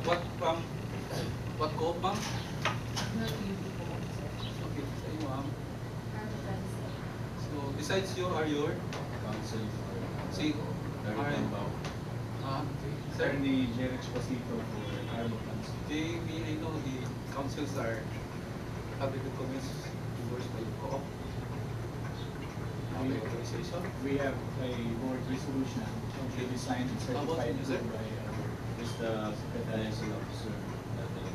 What code, ma'am? Okay, sa iyo, ma'am. So, besides you, are your? Council for Si, Caraga. okay. Sir, Sir, ni Jerry Exposito for Caraga Council. JB, I know the councils are having the comments towards my co-op. Authorization. We have a board resolution to be signed and How about certified you, sir? by Just the liaison officer that for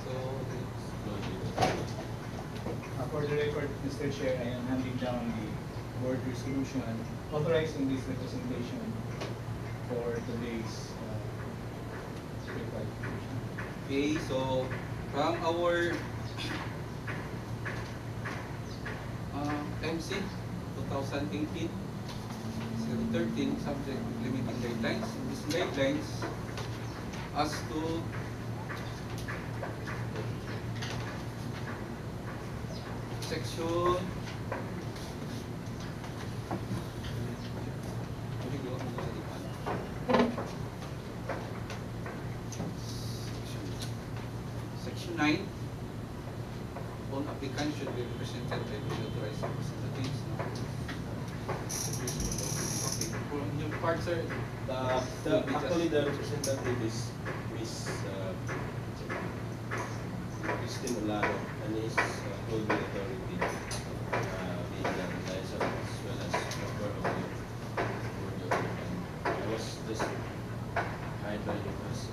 So, For the record, Mr. Chair, I am handing down the board resolution authorizing this representation for today's qualification. okay, so from our MC 2018 013 subject implementing guidelines. These guidelines as to section Section 9, all applicants should be represented by the authorized representatives. Okay, for your part, sir, actually the representative is Miss Christine Olaro and his holding authority being the liaison as well as member of the board. I was just hired by him as a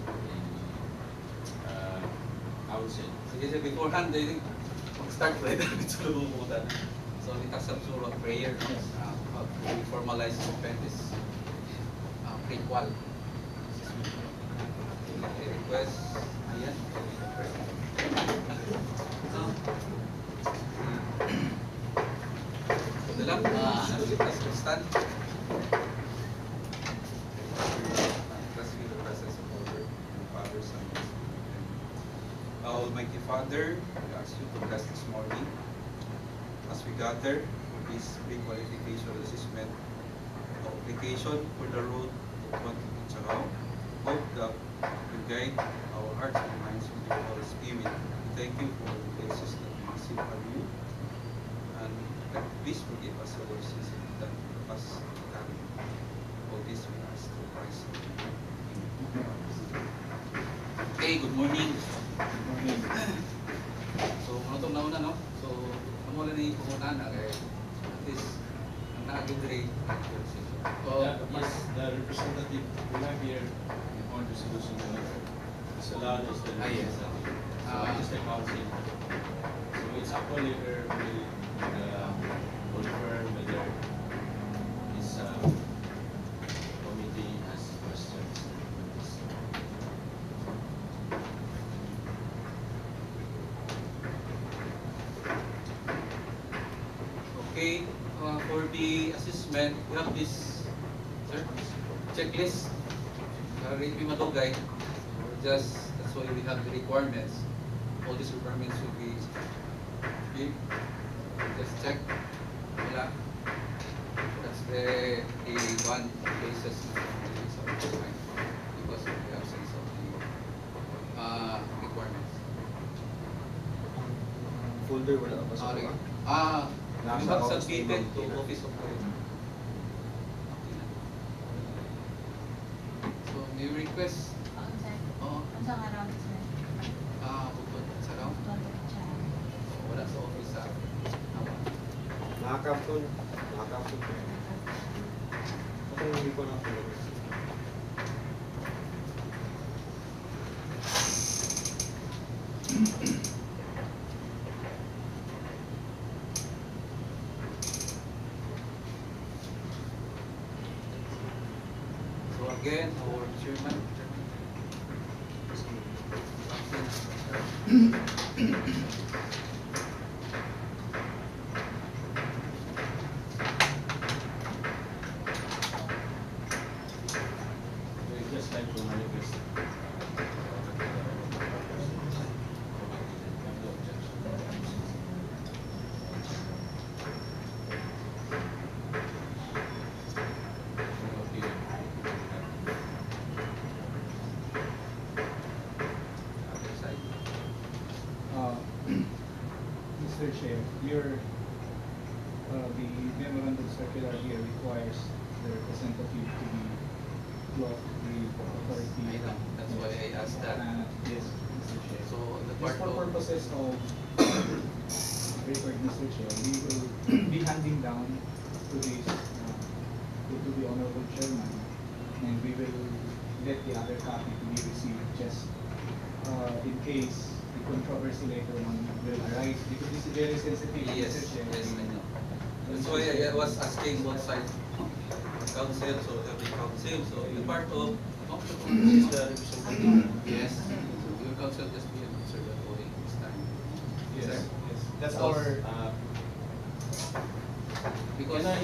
council. sige sir, beforehand, mag-start tayo namin sa lumumutan. So, litasap suro prayer, no? How to formalize the this prequel. Request, ayan. Ito lang, litas constant. Trust me, the presence of our Father, Son, and Spirit. Almighty Father, we ask you to bless this morning as we gather for this pre-qualification assessment application for the road to Kitcharao. Hope that you guide our hearts and minds with your Holy Spirit. We thank you for the places that we receive from you, and please forgive us our sins and done to us carry. All this we ask through Christ. Okay, good morning. So, ano itong nauna, no? So, ano na yung pumuntahan na kaya at least ang naagin-rate Yes, the representative we have here in board resolution is allowed as the yes. representative. So I just the council. So it's actually her will confirm whether this committee has questions. Okay, for the assessment, we have this checklist. Review madugay. That's why we have the requirements. All these requirements should be just check. Wala. That's the one basis because of the absence of the requirements. Folder wala pa sa Okay. baba. You Nasa have office submitted table. to Office of Code. So, may request. Oo. Butuan, Kitcharao. Wala sa office sa Nakakapon. Nakakapon. Ako hindi ko na folder. So again, our chairman. We just like to manifest. Chair, the memorandum circular here requires the representative to be law the authority. I know, that's why I asked that. Yes, Mr. Chair. So the Just part for of purposes of record, Mr. Chair, we will be handing down to this to the Honorable Chairman, and we will let the other copy to be received just in case the controversy later on will arise, because this is very sensitive. yes, Mr. Chair. yes, I know. That's why I was asking both sides. Council, so every council, so the part of This is the representative. yes, your council just be an answer that way this time. Yes, Sir? yes. That's Because- our. Because Can I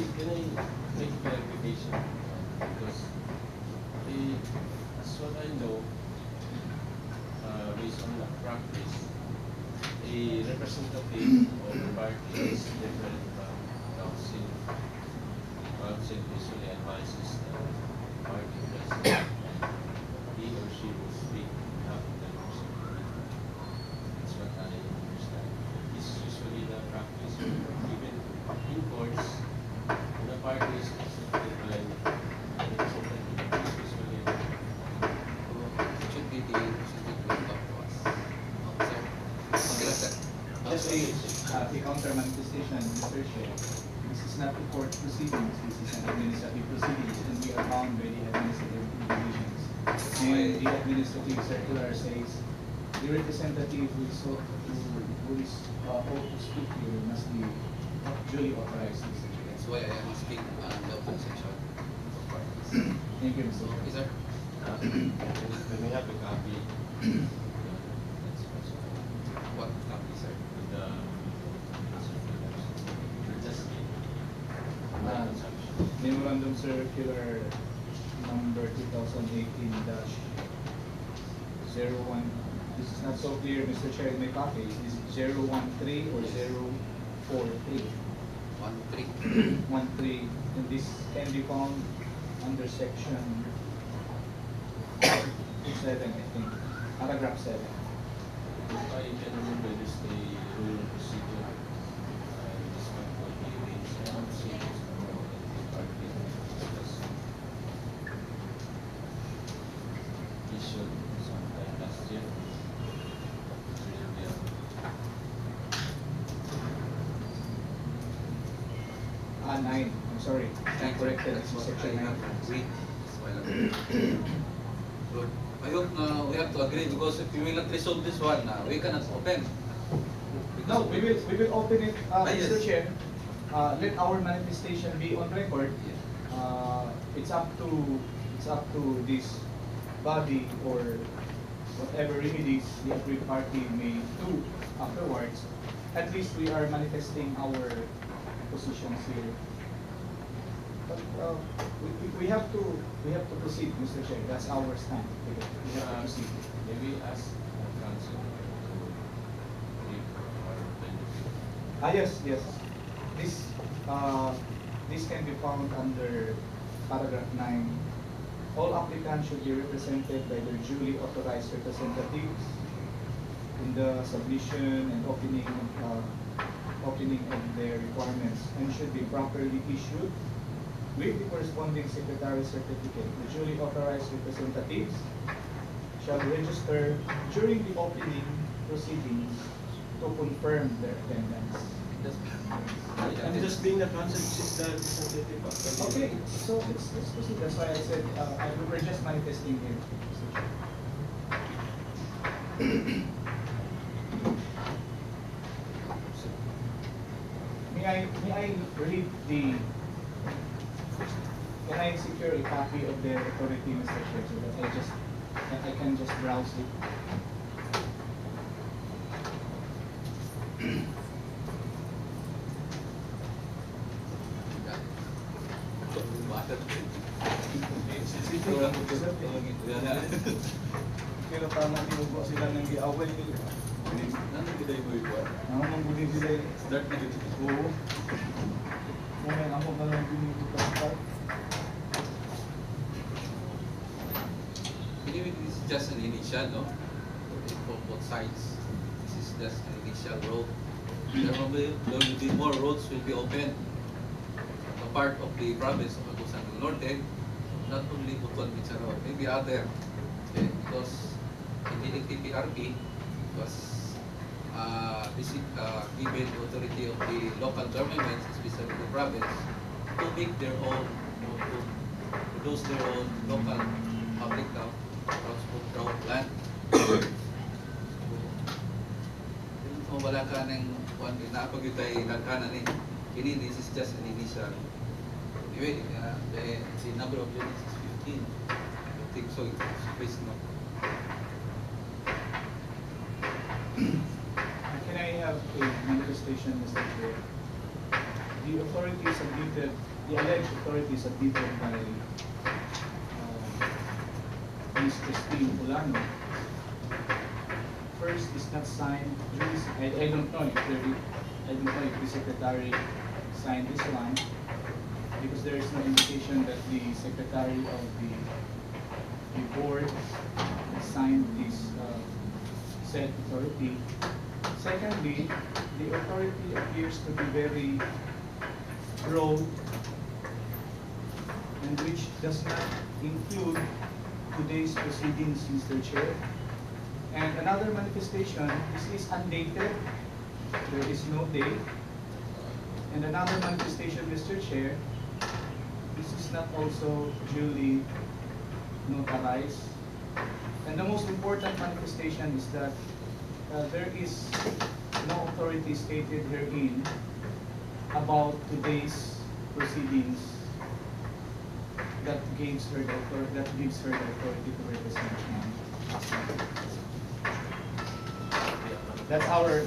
make clarification? Because as what I know, based on the practice, a representative of the party is different from council. Council usually advises the party president, and he or she will speak on behalf of the representative. That's what I understand. This is usually the practice, even in courts, when the party is represented by the representative, it's usually it should be the talk to us. Sir? Okay, sir. Just a counter manifestation, Mr. Chair. This is not a court proceedings, this is an administrative proceedings, and we are bound by the administrative regulations. And the administrative circular says the representative who is ought to speak here must be duly authorized, Mr. Chair. That's why I am asking the open section of parties. Thank you, Mr. Okay, Chair. sir? when we have a copy, that's possible. What copy, sir? With the just Memorandum Circular number 2018-01. This is not so clear, Mr. Chair, in my copy. Is it 013 or 043? 1-3. 13, and this can be found under section 7, I think, paragraph 7. If I can remember this, the rule of procedure, this one for hearings and proceedings for the party discuss issued sometime last year. Ah, 9, I'm sorry, I corrected, That's this is what section I 9. have read as well. Good. I hope we have to agree, because if we will not resolve this one, we cannot open. No, we will open it, yes. Mr. Chair. Let our manifestation be on record. Yeah. It's up to this body or whatever remedies the agreed party may do afterwards. At least we are manifesting our positions here. But we have to proceed, Mr. Chair. That's our stand. We have to proceed. Maybe ask council to give our benefit. Yes. This can be found under paragraph 9. All applicants should be represented by their duly authorized representatives in the submission and opening of their requirements, and should be properly issued with the corresponding secretary certificate. The duly authorized representatives shall register during the opening proceedings to confirm their attendance. I'm just being the council, she's the representative of the. Okay, so let's proceed. That's why I said we were just manifesting here, Mr. Chair. May I read the? Can I secure a copy of the authority, Mr. Chair, so that I can just browse it? Pero tama din po sila nang giaway nila. Nang budin sila. Start na dito. Oo. Ngayon ako na lang binibigay. Anyway, this is just an initial, no? For both sides. This is just an initial road. there will be more roads will be open. A part of the province of Agusan del Norte, not only Butuan, Kitcharao, maybe other, okay, because in the LTFRB was given the authority of the local governments, especially the province, to make their own, to produce their own local public transport route plan. So, wala ka ng naapag yung tayo nagkanan ini, this is just an initial. Anyway, the number of units is 15. I think so, it's based on. Can I have a manifestation, Mr. Chair? The authorities submitted, the alleged authorities submitted by Ms. Christine Ulano. First, is not signed. I don't know if the secretary signed this one, because there is no indication that the secretary of the board signed this said authority. Secondly, the authority appears to be very broad, and which does not include today's proceedings, Mr. Chair. And another manifestation, this is undated, there is no date. And another manifestation, Mr. Chair, this is not also duly notarized. And the most important manifestation is that there is no authority stated herein about today's proceedings that gives her the authority to represent him. That's our,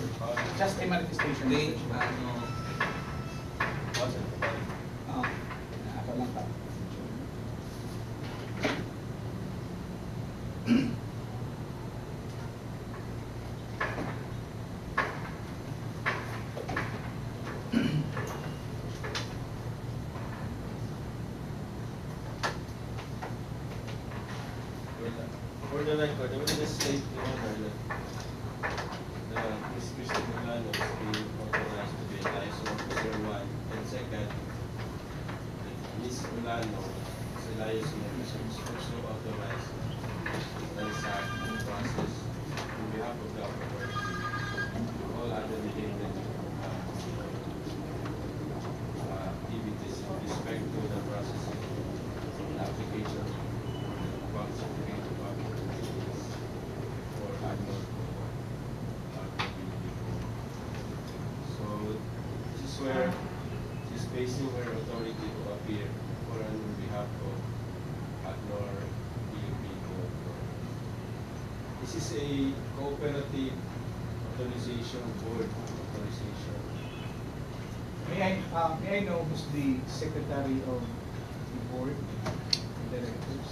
just a manifestation. They, Ako lang pa. For the record, I will just state, Your Honor, that Ms. Christine Milano is being authorized to be a liaison officer 1, and second, Ms. Milano is a liaison officer is also authorized to transact the process on behalf of the authority, all other related activities with respect to the processing, the application, the certificate of occupancies for annual. So this is where she's basing her authority to appear for on behalf of ACNOR PUP. This is a cooperative authorization board authorization. May I know who's the secretary of the board of directors?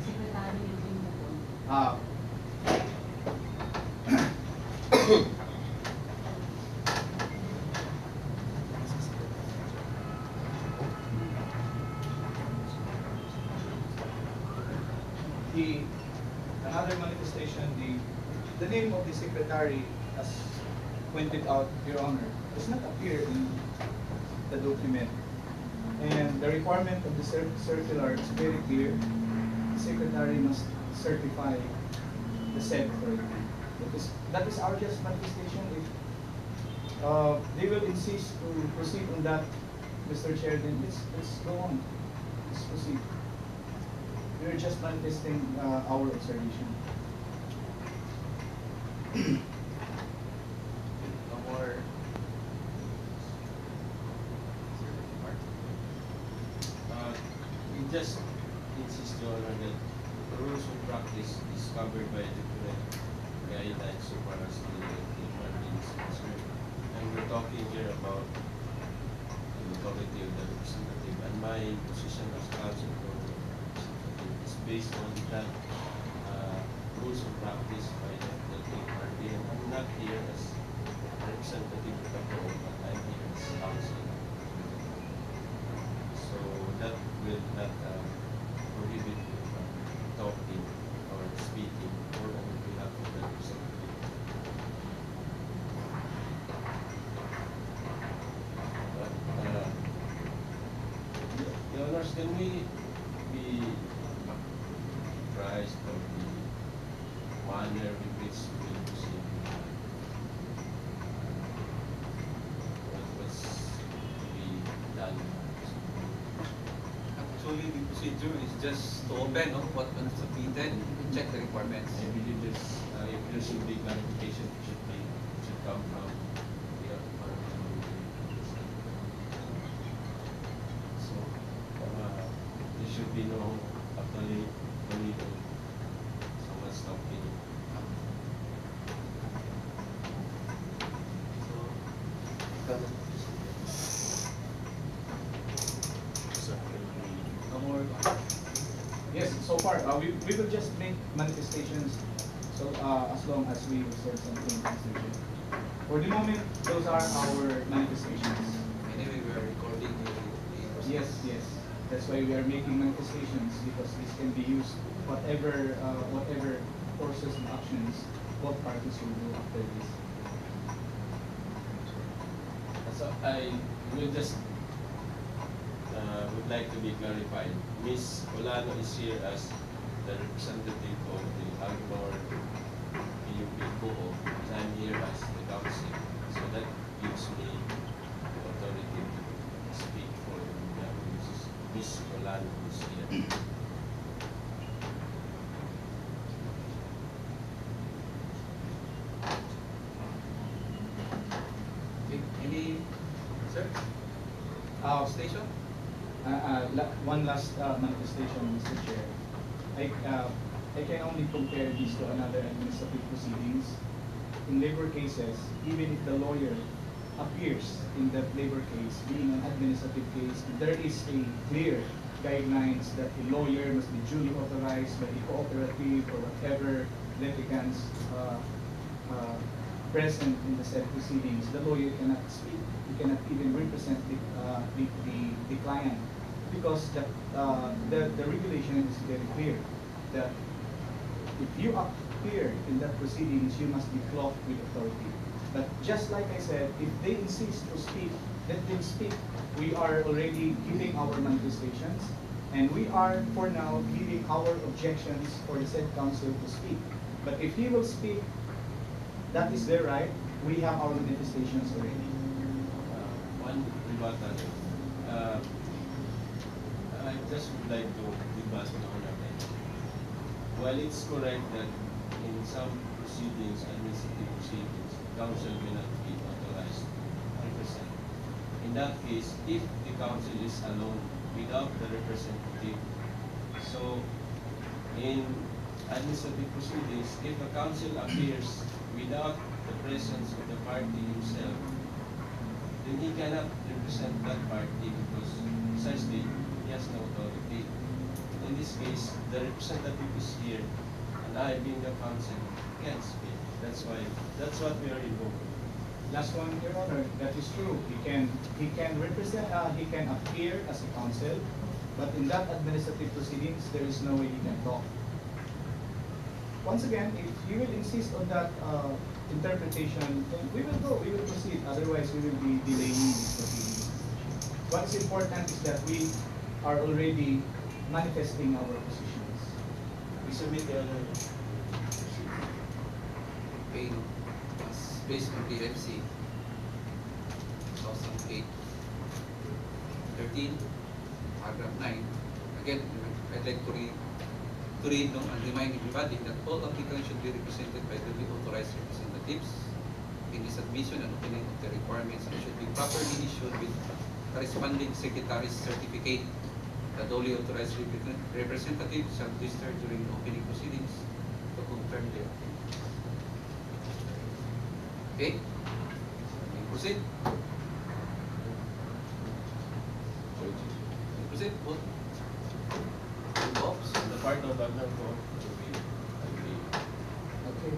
Secretary ng Butuan. Another manifestation, the name of the secretary, as pointed out, Your Honor, does not appear in the document. And the requirement of the circular is very clear. The secretary must certify the said authority. That is our just manifestation. If they will insist to proceed on that, Mr. Chair, then let's go on. Let's proceed. We are just manifesting our observation. no more. We just insist, Your Honor, that the rules of practice is covered by different guidelines so far as the LTFRB is concerned. And we're talking here about the authority of the representative, and my position as counsel for the representative is based on that rules of practice by the LTFRB. And I'm not here as representative of the board, but I'm here as counsel. So that will not prohibit you from talking or speaking or on behalf of the representative. can we be apprised of the manner in which we will proceed? What's to be done? Actually, the procedure is just to open what was submitted, check the requirements. I believe this, if there should be clarification, it should come from the so there should be no actually no need of someone stopping. No more. Yes, so far, we will just make manifestations so as long as we reserve something consideration. For the moment, those are our manifestations. Anyway, we are recording the Yes, yes. That's why we are making manifestations, because this can be used whatever courses and actions both parties will do after this. So I will just would like to be clarified. Ms. Olano is here as the representative of the Alcor PUP Co-op, and I'm here as the council. So that gives me the authority to speak for Ms. Olano is here. Okay, any, sir? Station? One last manifestation, Mr. Chair. I can only compare this to another administrative proceedings. In labor cases, even if the lawyer appears in that labor case, being an administrative case, there is a clear guidelines that a lawyer must be duly authorized by the cooperative or whatever litigants present in the said proceedings. The lawyer cannot speak. He cannot even represent the client, because the regulation is very clear that if you appear in that proceedings, you must be clothed with authority. But just like I said, if they insist to speak, let them speak. We are already giving our manifestations, and we are, for now, giving our objections for the said council to speak. But if he will speak, that is their right. We have our manifestations already. One rebuttal. I just would like to debate on that. While it's correct that in some proceedings, administrative proceedings, council may not be authorized to represent. In that case, if the council is alone without the representative, so in administrative proceedings, if a council appears without the presence of the party himself, then he cannot represent that party because precisely he has no authority. In this case, the representative is here, and I, being the council, can't speak. That's what we are invoking. Last one, Your Honor, that is true. He can represent. He can appear as a counsel, but in that administrative proceedings, there is no way he can talk. Once again, if you will insist on that interpretation, then we will go. We will proceed. Otherwise, we will be delaying this proceedings. What is important is that we are already manifesting our positions. We submit the other. Paid was based on PFC 2008 13 paragraph 9. Again, I'd like to read and remind everybody that all applicants should be represented by duly authorized representatives in the submission and opening of the requirements, and should be properly issued with corresponding secretary's certificate. The duly authorized representative shall register during the opening proceedings to confirm their activity. Okay? We proceed. We proceed. Vote. Votes. The part of Wagner Court will be agree. Okay.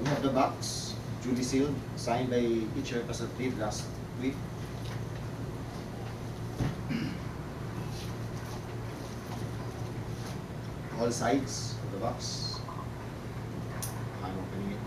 We have the box duly sealed, signed by each representative last week. All sides of the box. I'm opening it.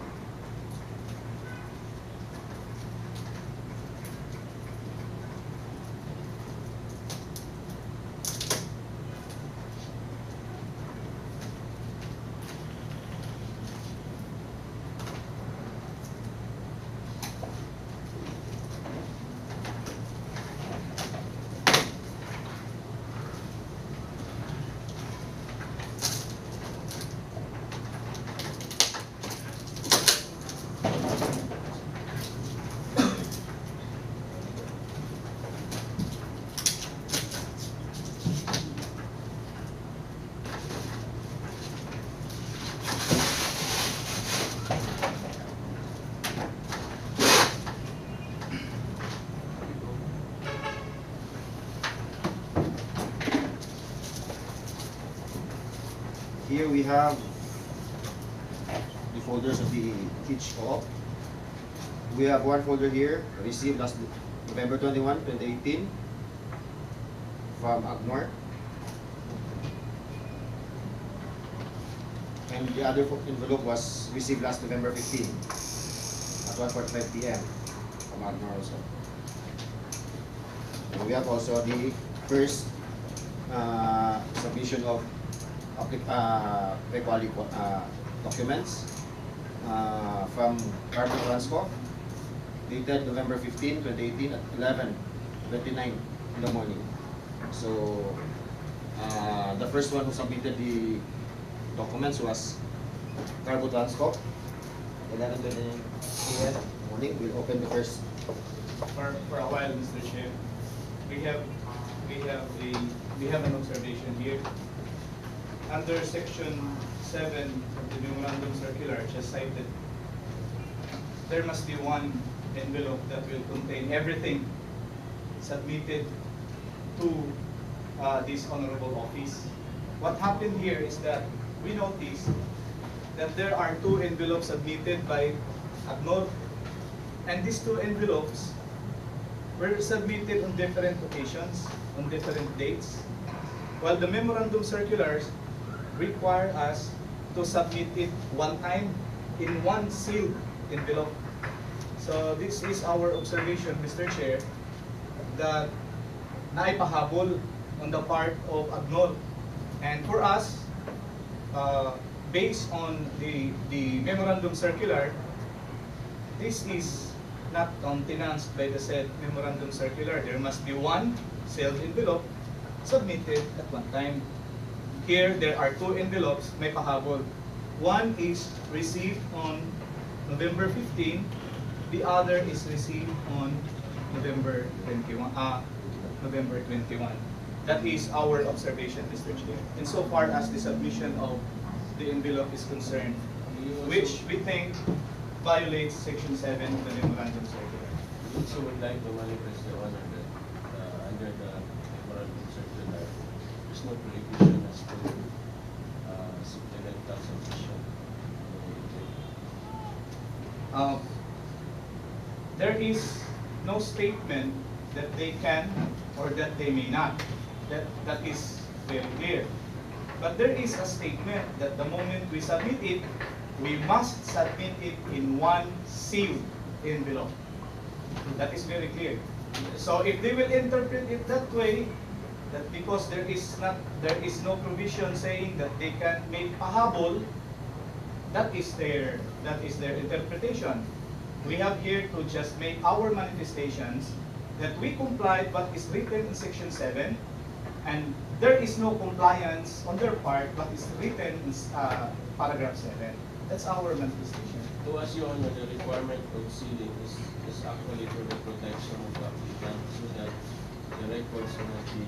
Here we have the folders of the Kitcharao. We have one folder here, received last November 21, 2018 from AGNOR. And the other envelope was received last November 15 at 1:45 p.m. from AGNOR also. And we have also the first submission of pre-qualified documents from Caraga Transco, dated November 15, 2018 at 11:29 in the morning. So the first one who submitted the documents was Caraga Transco, 11:29 a.m. morning. We'll open the first. For a while, Mr. Chair, we have an observation here. Under section 7 of the memorandum circular just cited, there must be one envelope that will contain everything submitted to this honorable office. What happened here is that we noticed that there are two envelopes submitted by AGNOR, and these two envelopes were submitted on different occasions, on different dates, while the memorandum circulars require us to submit it one time in one sealed envelope. So this is our observation, Mr. Chair, that naipahabol on the part of AGNOR. And for us, based on the memorandum circular, this is not countenanced by the said memorandum circular. There must be one sealed envelope submitted at one time. Here, there are two envelopes, may pahabol. One is received on November 15, the other is received on November 21. That is our observation, Mr. Chair. Insofar as the submission of the envelope is concerned, which we think violates section 7 of the memorandum circular. We also would like to manifest the honor that under the memorandum circular, there's no prohibition as to supplemental submission. There is no statement that they can or that they may not. That is very clear. But there is a statement that the moment we submit it, we must submit it in one sealed envelope. That is very clear. So if they will interpret it that way, that because there is no provision saying that they can make pahabol, that is their interpretation. We have here to just make our manifestations that we complied what is written in section 7, and there is no compliance on their part what is written in paragraph 7. That's our manifestation. To us, Your Honor, the requirement of sealing is actually for the protection of the applicant so that the records will not be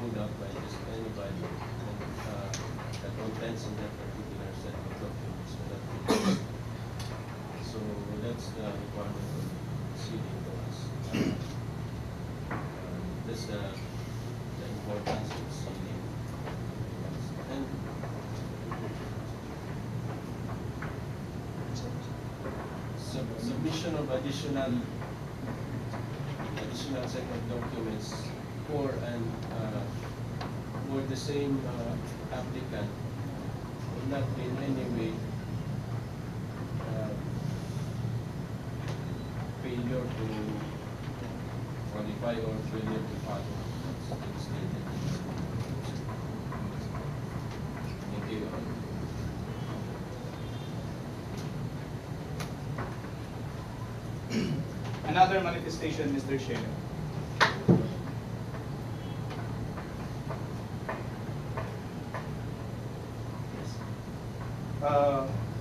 pulled out by just anybody and the contents in that particular set of documents will not be so that's the requirement of sealing to us. That's the importance of sealing. And submission of additional set of documents for the same applicant will not be in any way failure to qualify or failure to follow what's stated. Thank you, Your Honor. Another manifestation, Mr. Chair.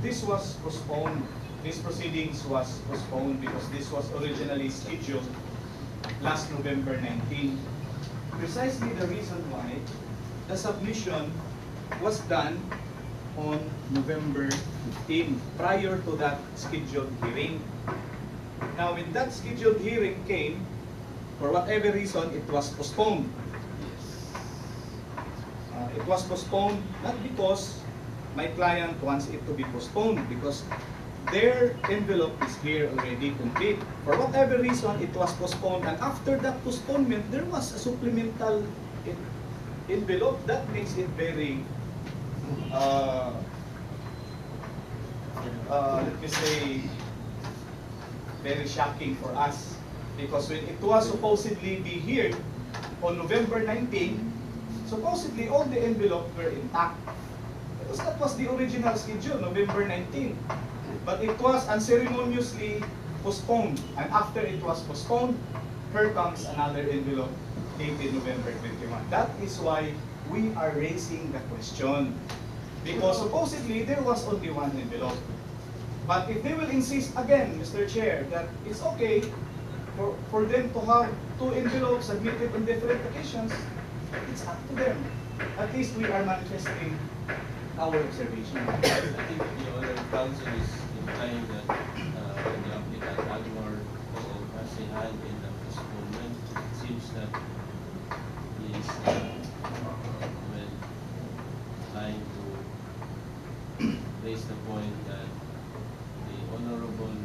This was postponed. These proceedings was postponed because this was originally scheduled last November 19. Precisely the reason why the submission was done on November 15 prior to that scheduled hearing. Now, when that scheduled hearing came, for whatever reason, it was postponed. It was postponed not because my client wants it to be postponed because their envelope is here already complete. For whatever reason, it was postponed, and after that postponement, there was a supplemental envelope. That makes it very, let me say, very shocking for us. Because when it was supposedly be here on November 19, supposedly all the envelopes were intact. Because that was the original schedule, November 19. But it was unceremoniously postponed. And after it was postponed, here comes another envelope dated November 21. That is why we are raising the question. Because supposedly there was only one envelope. But if they will insist again, Mr. Chair, that it's okay for them to have two envelopes submitted on different occasions, it's up to them. At least we are manifesting our observation. I think the other council is implying that when the applicant had more has a hand in the postponement, it seems that he is trying to raise the point that the honorable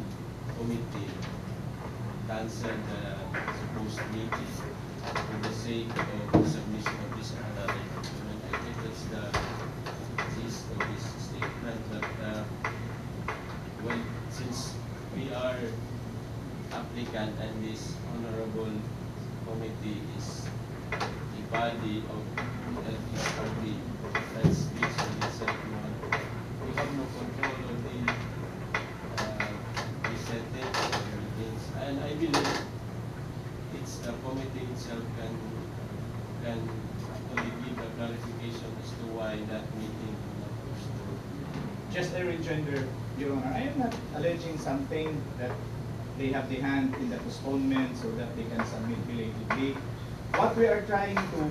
committee cancelled the supposed meeting for the sake of the submission of this another document. I think that's the gist of this statement. But well, since we are applicant and this honorable committee is the body of LTFRB, that speaks for itself. We have no control of the sentence or things, and I believe it's the committee itself can only give a clarification as to why that meeting was not postponed. Just a rejoinder, Your Honor, I am not alleging something that they have the hand in the postponement so that they can submit belatedly. What we are trying to